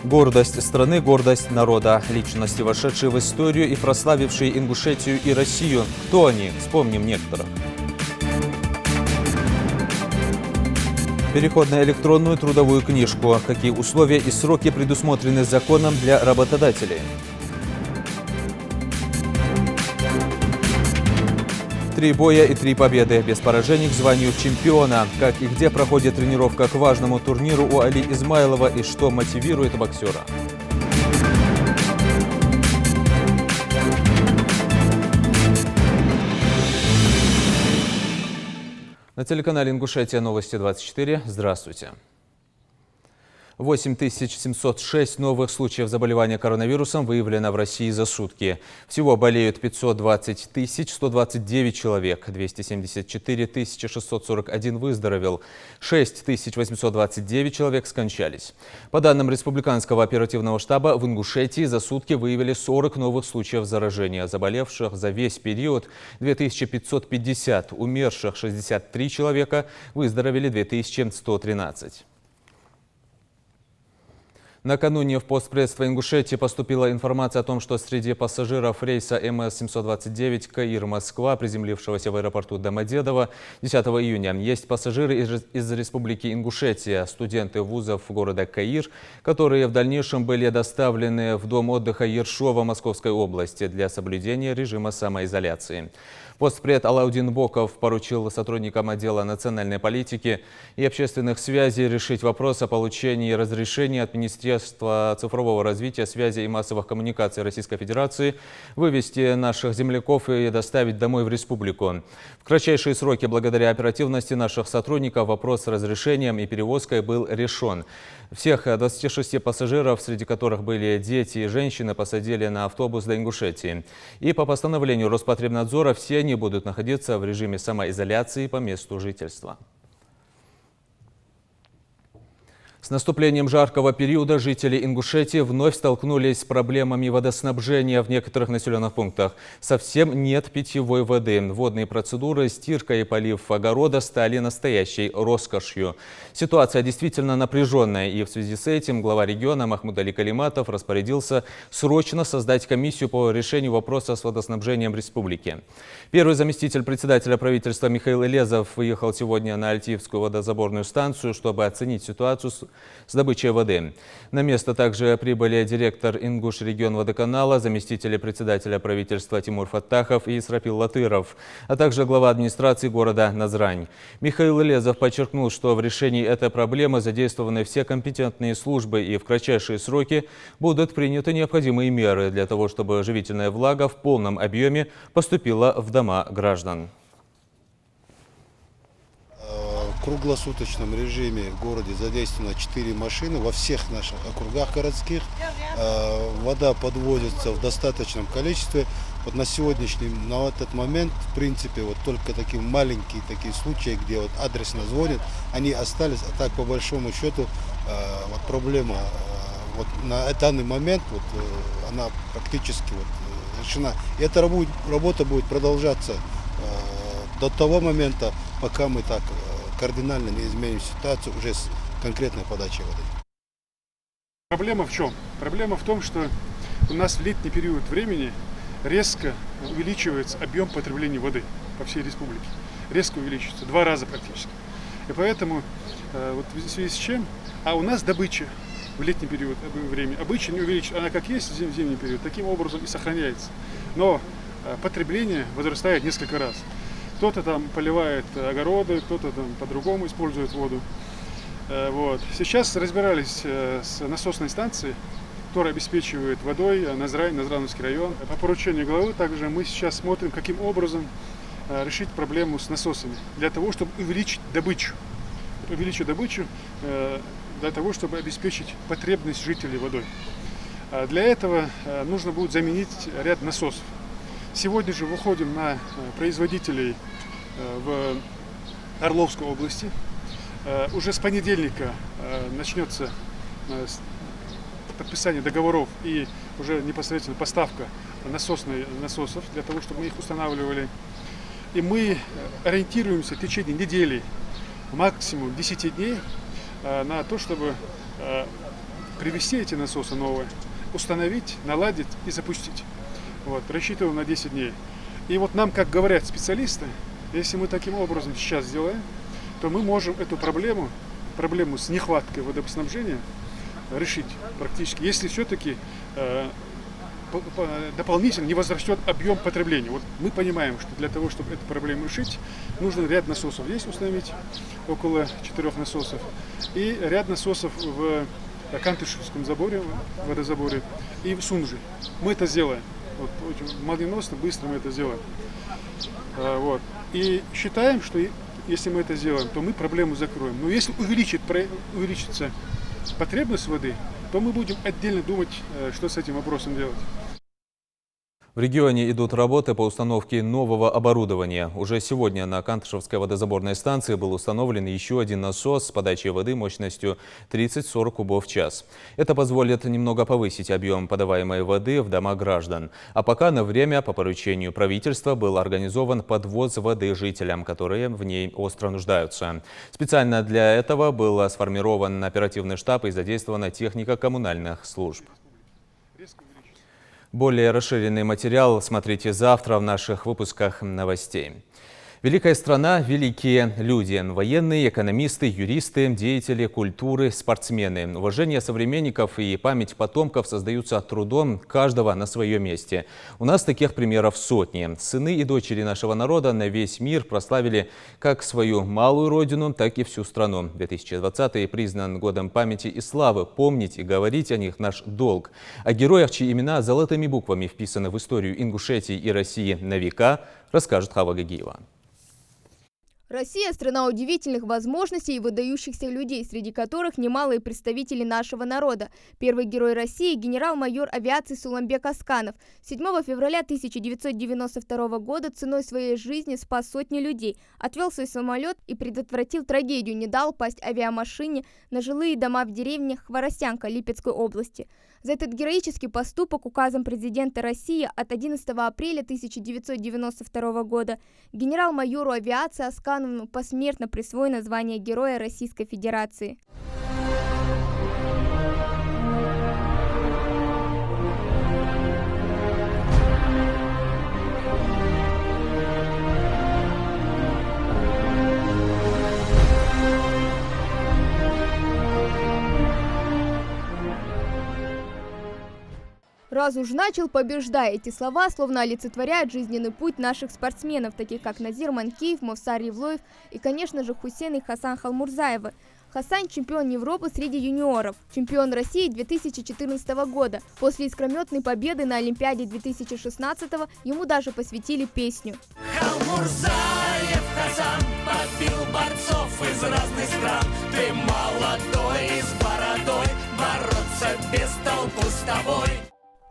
Гордость страны, гордость народа. Личности, вошедшие в историю и прославившие Ингушетию и Россию. Кто они? Вспомним некоторых. Переход на электронную трудовую книжку. Какие условия и сроки предусмотрены законом для работодателей? 3 боя и 3 победы. Без поражений к званию чемпиона. Как и где проходит тренировка к важному турниру у Али Измайлова и что мотивирует боксера. На телеканале «Ингушетия. Новости 24». Здравствуйте. 8706 новых случаев заболевания коронавирусом выявлено в России за сутки. Всего болеют 520 129 человек, 274 641 выздоровел, 6 829 человек скончались. По данным Республиканского оперативного штаба, в Ингушетии за сутки выявили 40 новых случаев заражения. Заболевших за весь период 2550, умерших 63 человека, выздоровели 2113. Накануне в постпредство Ингушетии поступила информация о том, что среди пассажиров рейса МС-729 Каир-Москва, приземлившегося в аэропорту Домодедово 10 июня, есть пассажиры из Республики Ингушетия, студенты вузов города Каир, которые в дальнейшем были доставлены в дом отдыха Ершова Московской области для соблюдения режима самоизоляции. Постпред Алаудин Боков поручил сотрудникам отдела национальной политики и общественных связей решить вопрос о получении разрешения от Министерства цифрового развития, связи и массовых коммуникаций Российской Федерации вывести наших земляков и доставить домой в республику. В кратчайшие сроки, благодаря оперативности наших сотрудников, вопрос с разрешением и перевозкой был решен. Всех 26 пассажиров, среди которых были дети и женщины, посадили на автобус до Ингушетии. И по постановлению Роспотребнадзора все они будут находиться в режиме самоизоляции по месту жительства. С наступлением жаркого периода жители Ингушетии вновь столкнулись с проблемами водоснабжения в некоторых населенных пунктах. Совсем нет питьевой воды. Водные процедуры, стирка и полив огорода стали настоящей роскошью. Ситуация действительно напряженная, и в связи с этим глава региона Махмуд Али Калиматов распорядился срочно создать комиссию по решению вопроса с водоснабжением республики. Первый заместитель председателя правительства Михаил Элезов выехал сегодня на Альтиевскую водозаборную станцию, чтобы оценить ситуацию с добычей воды. На место также прибыли директор Ингуш-регион-водоканала, заместители председателя правительства Тимур Фаттахов и Исрапил Латыров, а также глава администрации города Назрань. Михаил Элезов подчеркнул, что в решении этой проблемы задействованы все компетентные службы и в кратчайшие сроки будут приняты необходимые меры для того, чтобы живительная влага в полном объеме поступила в дома граждан. В круглосуточном режиме в городе задействовано 4 машины во всех наших округах городских. Вода подвозится в достаточном количестве. Вот на этот момент, в принципе, вот только такие маленькие такие случаи, где вот адресно звонят, они остались. А так, по большому счету, вот проблема вот на данный момент вот, она практически вот решена. И эта работа будет продолжаться до того момента, пока мы так кардинально не изменим ситуацию уже с конкретной подачей воды. Проблема в чем? Проблема в том, что у нас в летний период времени резко увеличивается объем потребления воды по всей республике. Резко увеличивается, 2 раза практически. И поэтому, вот в связи с чем, а у нас добыча в летний период времени обычно не увеличивается. Она как есть в зимний период, таким образом и сохраняется. Но потребление возрастает несколько раз. Кто-то там поливает огороды, кто-то там по-другому использует воду. Вот. Сейчас разбирались с насосной станцией, которая обеспечивает водой Назрань, Назрановский район. По поручению главы также мы сейчас смотрим, каким образом решить проблему с насосами, для того, чтобы увеличить добычу. Увеличить добычу для того, чтобы обеспечить потребность жителей водой. Для этого нужно будет заменить ряд насосов. Сегодня же выходим на производителей в Орловской области. Уже с понедельника начнется подписание договоров и уже непосредственно поставка насосов для того, чтобы мы их устанавливали. И мы ориентируемся в течение недели, максимум 10 дней, на то, чтобы привезти эти насосы новые, установить, наладить и запустить. Вот, рассчитывал на 10 дней. И вот нам, как говорят специалисты, если мы таким образом сейчас сделаем, то мы можем эту проблему с нехваткой водоснабжения решить практически, если все-таки дополнительно не возрастет объем потребления. Вот мы понимаем, что для того, чтобы эту проблему решить, нужно ряд насосов здесь установить, около 4 насосов, и ряд насосов в Кантышевском заборе, водозаборе, и в Сунже. Мы это сделаем. Вот, молниеносно, быстро мы это сделаем. Вот. И считаем, что если мы это сделаем, то мы проблему закроем. Но если увеличится потребность воды, то мы будем отдельно думать, что с этим вопросом делать. В регионе идут работы по установке нового оборудования. Уже сегодня на Кантышевской водозаборной станции был установлен еще один насос с подачей воды мощностью 30-40 кубов в час. Это позволит немного повысить объем подаваемой воды в дома граждан. А пока на время по поручению правительства был организован подвоз воды жителям, которые в ней остро нуждаются. Специально для этого был сформирован оперативный штаб и задействована техника коммунальных служб. Более расширенный материал смотрите завтра в наших выпусках новостей. Великая страна, великие люди, военные, экономисты, юристы, деятели культуры, спортсмены. Уважение современников и память потомков создаются трудом каждого на своем месте. У нас таких примеров сотни. Сыны и дочери нашего народа на весь мир прославили как свою малую родину, так и всю страну. 2020 признан годом памяти и славы. Помнить и говорить о них наш долг. О героях, чьи имена золотыми буквами вписаны в историю Ингушетии и России на века, расскажет Хава Гагиева. Россия – страна удивительных возможностей и выдающихся людей, среди которых немалые представители нашего народа. Первый герой России – генерал-майор авиации Суланбек Асканов. 7 февраля 1992 года ценой своей жизни спас сотни людей, отвел свой самолет и предотвратил трагедию, не дал пасть авиамашине на жилые дома в деревне Хворостянка Липецкой области. За этот героический поступок указом президента России от 11 апреля 1992 года генерал-майору авиации Асканову посмертно присвоено звание Героя Российской Федерации. Раз уж начал, побеждай. Эти слова словно олицетворяют жизненный путь наших спортсменов, таких как Назир Манкиев, Мовсар Евлоев и, конечно же, Хусейн и Хасан Халмурзаевы. Хасан – чемпион Европы среди юниоров, чемпион России 2014 года. После искрометной победы на Олимпиаде 2016 ему даже посвятили песню. Халмурзаев Хасан подбил борцов из разных стран. Ты молодой и с бородой, бороться без толку с тобой.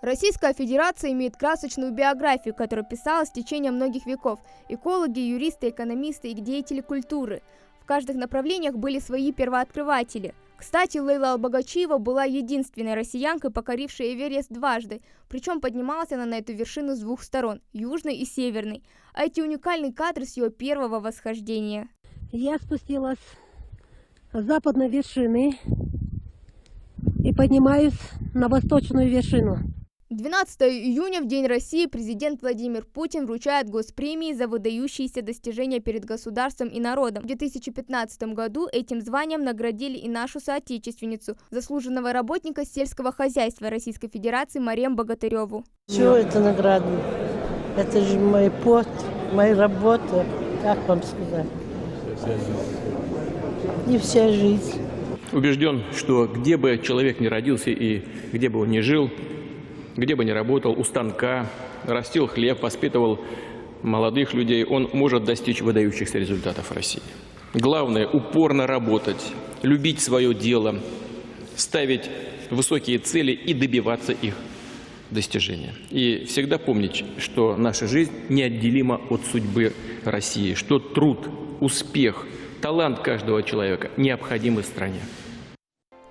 Российская Федерация имеет красочную биографию, которая писалась в течение многих веков. Экологи, юристы, экономисты и деятели культуры. В каждых направлениях были свои первооткрыватели. Кстати, Лейла Албогачиева была единственной россиянкой, покорившей Эверест дважды. Причем поднималась она на эту вершину с двух сторон – южной и северной. А эти уникальные кадры с ее первого восхождения. Я спустилась с западной вершины и поднимаюсь на восточную вершину. 12 июня, в День России, президент Владимир Путин вручает госпремии за выдающиеся достижения перед государством и народом. В 2015 году этим званием наградили и нашу соотечественницу, заслуженного работника сельского хозяйства Российской Федерации Марем Богатыреву. Все это награды. Это же мой пот, моя работа. Как вам сказать? Не вся жизнь. Убежден, что где бы человек ни родился и где бы он ни жил, где бы ни работал, у станка, растил хлеб, воспитывал молодых людей, он может достичь выдающихся результатов в России. Главное – упорно работать, любить свое дело, ставить высокие цели и добиваться их достижения. И всегда помнить, что наша жизнь неотделима от судьбы России, что труд, успех, талант каждого человека необходимы стране.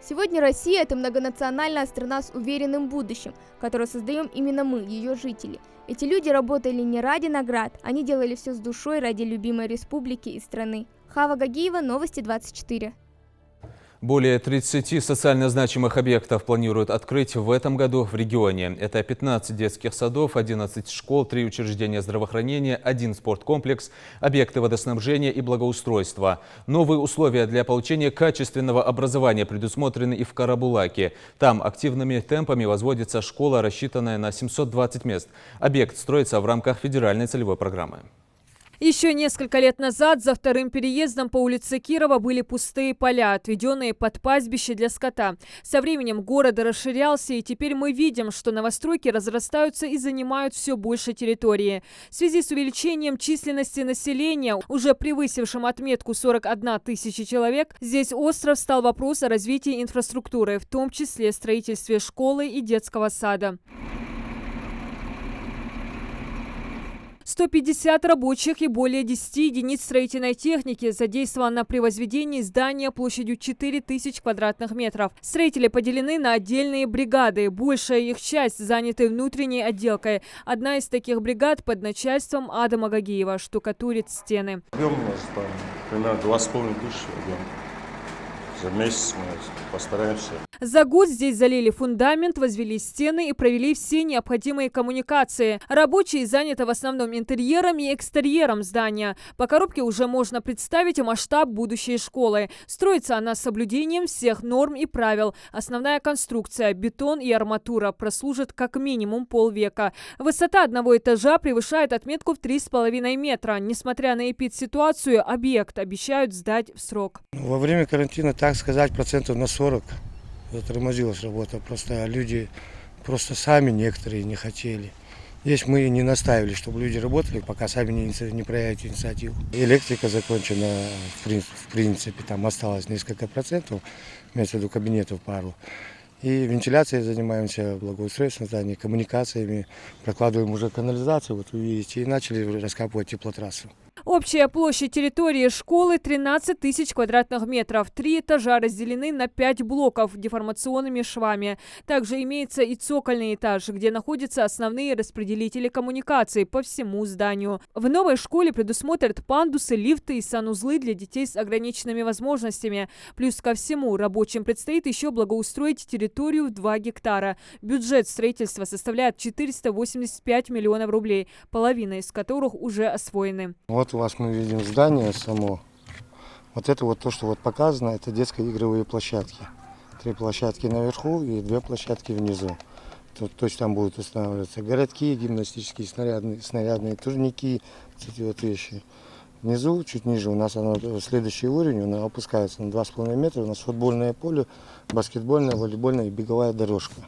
Сегодня Россия – это многонациональная страна с уверенным будущим, которую создаем именно мы, ее жители. Эти люди работали не ради наград, они делали все с душой ради любимой республики и страны. Хава Гагиева, Новости 24. Более 30 социально значимых объектов планируют открыть в этом году в регионе. Это 15 детских садов, 11 школ, 3 учреждения здравоохранения, 1 спорткомплекс, объекты водоснабжения и благоустройства. Новые условия для получения качественного образования предусмотрены и в Карабулаке. Там активными темпами возводится школа, рассчитанная на 720 мест. Объект строится в рамках федеральной целевой программы. Еще несколько лет назад за вторым переездом по улице Кирова были пустые поля, отведенные под пастбище для скота. Со временем город расширялся, и теперь мы видим, что новостройки разрастаются и занимают все больше территории. В связи с увеличением численности населения, уже превысившим отметку 41 тысяча человек, здесь остро встал вопрос о развитии инфраструктуры, в том числе строительстве школы и детского сада. 150 рабочих и более 10 единиц строительной техники задействовано при возведении здания площадью 4000 квадратных метров. Строители поделены на отдельные бригады. Большая их часть заняты внутренней отделкой. Одна из таких бригад под начальством Адама Гагиева штукатурит стены. Объем у нас там примерно 2,5 тысячи объем. За месяц мы постараемся. За год здесь залили фундамент, возвели стены и провели все необходимые коммуникации. Рабочие заняты в основном интерьером и экстерьером здания. По коробке уже можно представить масштаб будущей школы. Строится она с соблюдением всех норм и правил. Основная конструкция, бетон и арматура, прослужит как минимум полвека. Высота одного этажа превышает отметку в 3,5 метра. Несмотря на эпидситуацию, объект обещают сдать в срок. Во время карантина, так сказать, процентов на 40 затормозилась работа. Просто люди сами некоторые не хотели. Здесь мы не настаивали, чтобы люди работали, пока сами не проявят инициативу. Электрика закончена, в принципе, там осталось несколько процентов, имеется в виду кабинетов пару. И вентиляцией занимаемся, благоустройством зданий, коммуникациями, прокладываем уже канализацию, вот вы видите, и начали раскапывать теплотрассу. Общая площадь территории школы 13 тысяч квадратных метров. 3 этажа разделены на 5 блоков деформационными швами. Также имеется и цокольный этаж, где находятся основные распределители коммуникаций по всему зданию. В новой школе предусмотрят пандусы, лифты и санузлы для детей с ограниченными возможностями. Плюс ко всему, рабочим предстоит еще благоустроить территорию в 2 гектара. Бюджет строительства составляет 485 миллионов рублей, половина из которых уже освоены. Вот у вас мы видим здание само. Вот это вот то, что вот показано, это детские игровые площадки. 3 площадки наверху и 2 площадки внизу. То есть там будут устанавливаться городки, гимнастические снарядные турники, эти вот вещи. Внизу, чуть ниже, у нас следующий уровень, он опускается на 2,5 метра. У нас футбольное поле, баскетбольная, волейбольная и беговая дорожка.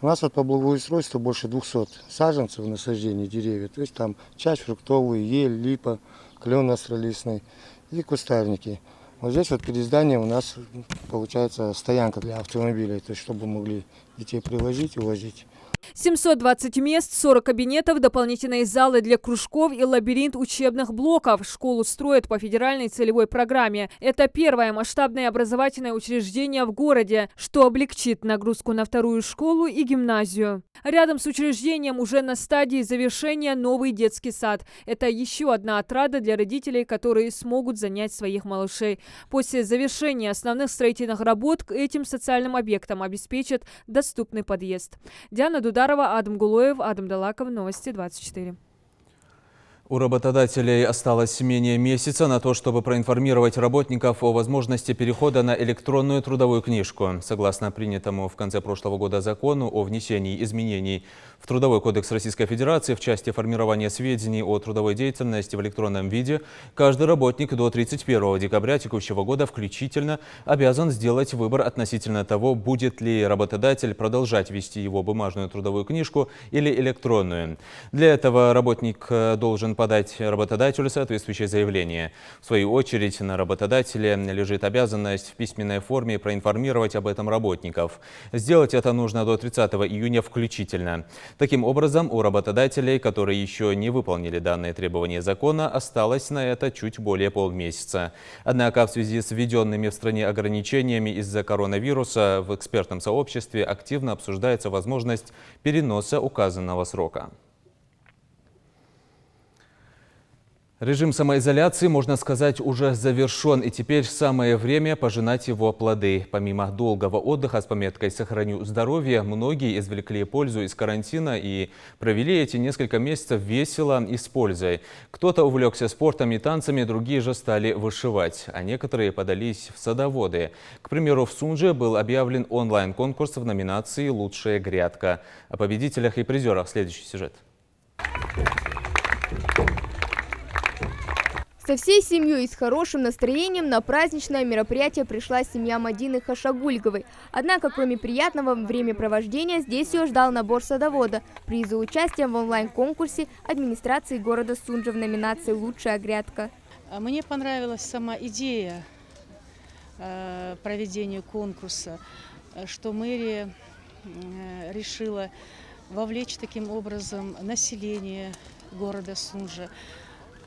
У нас вот по благоустройству больше 200 саженцев насаждений деревьев. То есть там часть фруктовые, ель, липа, клен астролистный и кустарники. Вот здесь вот перед зданием у нас получается стоянка для автомобилей, то есть чтобы могли детей привозить и возить. 720 мест, 40 кабинетов, дополнительные залы для кружков и лабиринт учебных блоков. Школу строят по федеральной целевой программе. Это первое масштабное образовательное учреждение в городе, что облегчит нагрузку на вторую школу и гимназию. Рядом с учреждением уже на стадии завершения новый детский сад. Это еще одна отрада для родителей, которые смогут занять своих малышей. После завершения основных строительных работ к этим социальным объектам обеспечат доступный подъезд. Диана Дударова, Адам Гулоев, Адам Далаков, Новости 24. У работодателей осталось менее месяца на то, чтобы проинформировать работников о возможности перехода на электронную трудовую книжку. Согласно принятому в конце прошлого года закону о внесении изменений в Трудовой кодекс Российской Федерации в части формирования сведений о трудовой деятельности в электронном виде, каждый работник до 31 декабря текущего года включительно обязан сделать выбор относительно того, будет ли работодатель продолжать вести его бумажную трудовую книжку или электронную. Для этого работник должен подать работодателю соответствующее заявление. В свою очередь, на работодателе лежит обязанность в письменной форме проинформировать об этом работников. Сделать это нужно до 30 июня включительно. Таким образом, у работодателей, которые еще не выполнили данные требования закона, осталось на это чуть более полмесяца. Однако в связи с введенными в стране ограничениями из-за коронавируса в экспертном сообществе активно обсуждается возможность переноса указанного срока. Режим самоизоляции, можно сказать, уже завершен, и теперь самое время пожинать его плоды. Помимо долгого отдыха с пометкой «Сохраню здоровье», многие извлекли пользу из карантина и провели эти несколько месяцев весело и с пользой. Кто-то увлекся спортом и танцами, другие же стали вышивать, а некоторые подались в садоводы. К примеру, в Сунже был объявлен онлайн-конкурс в номинации «Лучшая грядка». О победителях и призерах следующий сюжет. Со всей семьей и с хорошим настроением на праздничное мероприятие пришла семья Мадины Хашагульговой. Однако, кроме приятного времяпровождения, здесь ее ждал набор садовода. Призы участия в онлайн-конкурсе администрации города Сунжа в номинации «Лучшая грядка». Мне понравилась сама идея проведения конкурса, что мэрия решила вовлечь таким образом население города Сунжа.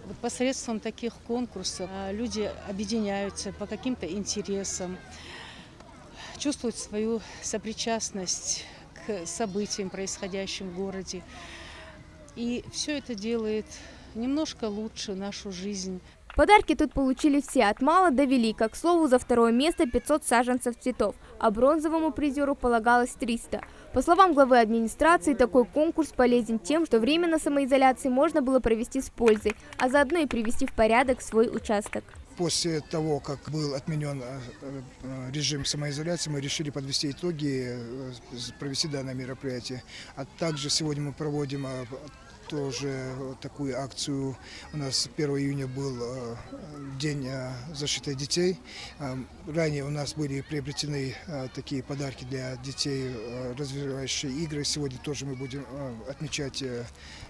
Вот посредством таких конкурсов люди объединяются по каким-то интересам, чувствуют свою сопричастность к событиям, происходящим в городе. И все это делает немножко лучше нашу жизнь. Подарки тут получили все, от мала до велика. К слову, за второе место 500 саженцев цветов, а бронзовому призеру полагалось 300. По словам главы администрации, такой конкурс полезен тем, что время на самоизоляции можно было провести с пользой, а заодно и привести в порядок свой участок. После того, как был отменен режим самоизоляции, мы решили подвести итоги, провести данное мероприятие. А также сегодня мы проводим тоже такую акцию. У нас 1 июня был День защиты детей. Ранее у нас были приобретены такие подарки для детей, развивающие игры. Сегодня тоже мы будем отмечать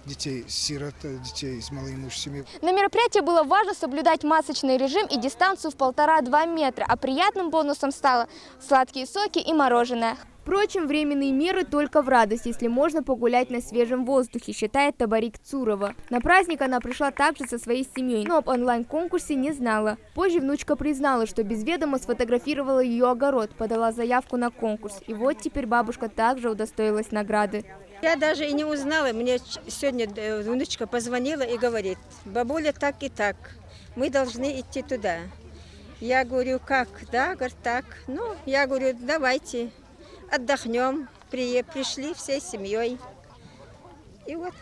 детей-сирот, детей из малоимущих семей. На мероприятии было важно соблюдать масочный режим и дистанцию в 1,5–2 метра, а приятным бонусом стало сладкие соки и мороженое. Впрочем, временные меры только в радость, если можно погулять на свежем воздухе, считает Табарик Цурова. На праздник она пришла также со своей семьей, но об онлайн-конкурсе не знала. Позже внучка признала, что без ведома сфотографировала ее огород, подала заявку на конкурс. И вот теперь бабушка также удостоилась награды. Я даже и не узнала, мне сегодня внучка позвонила и говорит: бабуля, так и так, мы должны идти туда. Я говорю, как? Да, говорит, так. Ну, я говорю, давайте. Отдохнем, пришли всей семьей. И вот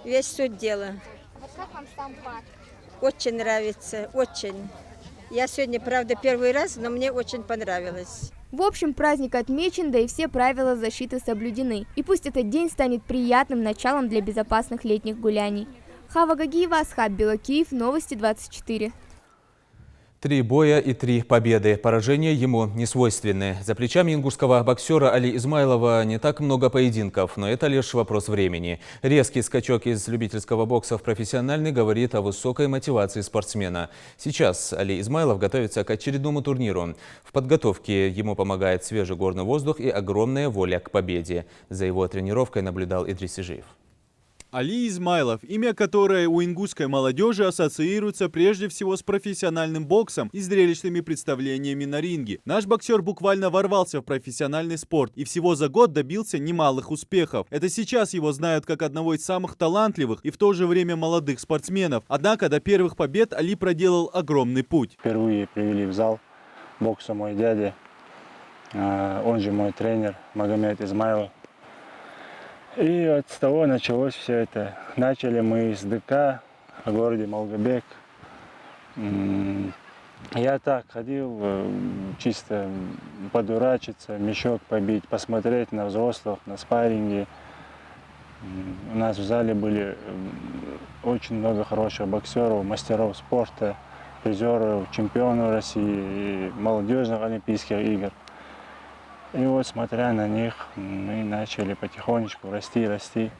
весь суть дела. Вот как вам сам парк? Очень нравится, очень. Я сегодня, правда, первый раз, но мне очень понравилось. В общем, праздник отмечен, да и все правила защиты соблюдены. И пусть этот день станет приятным началом для безопасных летних гуляний. Хава Гагиева, Асхаб Белокиев, Новости 24. 3 боя и 3 победы. Поражения ему не свойственны. За плечами ингушского боксера Али Измайлова не так много поединков, но это лишь вопрос времени. Резкий скачок из любительского бокса в профессиональный говорит о высокой мотивации спортсмена. Сейчас Али Измайлов готовится к очередному турниру. В подготовке ему помогает свежий горный воздух и огромная воля к победе. За его тренировкой наблюдал Идрис Ижиев. Али Измайлов, имя которое у ингушской молодежи ассоциируется прежде всего с профессиональным боксом и зрелищными представлениями на ринге. Наш боксер буквально ворвался в профессиональный спорт и всего за год добился немалых успехов. Это сейчас его знают как одного из самых талантливых и в то же время молодых спортсменов. Однако до первых побед Али проделал огромный путь. Впервые привели в зал бокса мой дядя, он же мой тренер Магомед Измайлов. И вот с того началось все это. Начали мы с ДК в городе Малгобек. Я так ходил, чисто подурачиться, мешок побить, посмотреть на взрослых, на спарринге. У нас в зале были очень много хороших боксеров, мастеров спорта, призеров, чемпионов России и молодежных Олимпийских игр. И вот, смотря на них, мы начали потихонечку расти.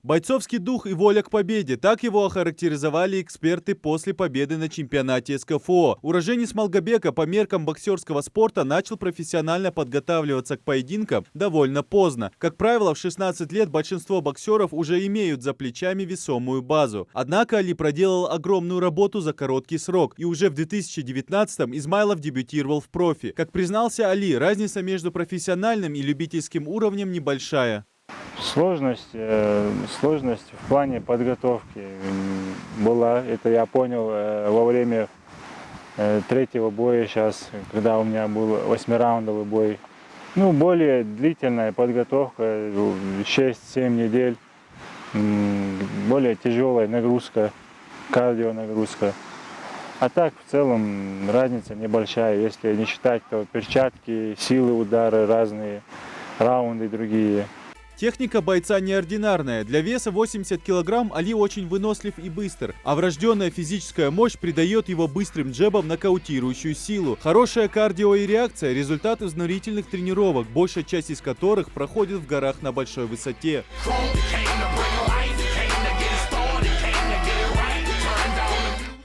Бойцовский дух и воля к победе – так его охарактеризовали эксперты после победы на чемпионате СКФО. Уроженец Малгобека по меркам боксерского спорта начал профессионально подготавливаться к поединкам довольно поздно. Как правило, в 16 лет большинство боксеров уже имеют за плечами весомую базу. Однако Али проделал огромную работу за короткий срок, и уже в 2019-м Измайлов дебютировал в профи. Как признался Али, разница между профессиональным и любительским уровнем небольшая. Сложность в плане подготовки. была. Это я понял во время третьего боя сейчас, когда у меня был 8-раундовый бой. Ну, более длительная подготовка, 6-7 недель, более тяжелая нагрузка, кардионагрузка. А так, в целом, разница небольшая. Если не считать, то перчатки, силы удара разные, раунды другие. Техника бойца неординарная. Для веса 80 килограмм Али очень вынослив и быстр, а врожденная физическая мощь придает его быстрым джебам нокаутирующую силу. Хорошая кардио и реакция – результат изнурительных тренировок, большая часть из которых проходит в горах на большой высоте.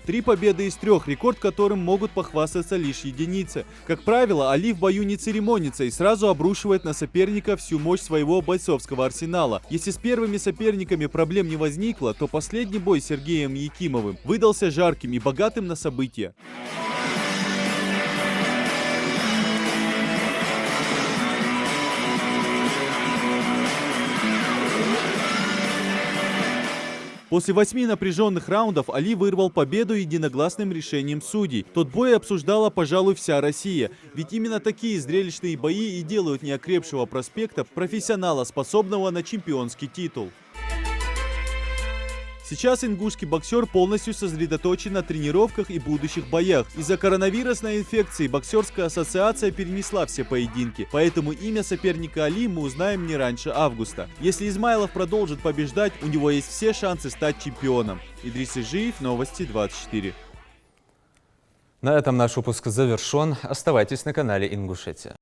3 победы из 3, рекорд которым могут похвастаться лишь единицы. Как правило, Али в бою не церемонится и сразу обрушивает на соперника всю мощь своего бойцовского арсенала. Если с первыми соперниками проблем не возникло, то последний бой с Сергеем Якимовым выдался жарким и богатым на события. После 8 напряженных раундов Али вырвал победу единогласным решением судей. Тот бой обсуждала, пожалуй, вся Россия. Ведь именно такие зрелищные бои и делают неокрепшего проспекта профессионала, способного на чемпионский титул. Сейчас ингушский боксер полностью сосредоточен на тренировках и будущих боях. Из-за коронавирусной инфекции боксерская ассоциация перенесла все поединки, поэтому имя соперника Али мы узнаем не раньше августа. Если Измайлов продолжит побеждать, у него есть все шансы стать чемпионом. Идрис Ижиев, Новости 24. На этом наш выпуск завершен. Оставайтесь на канале Ингушетия.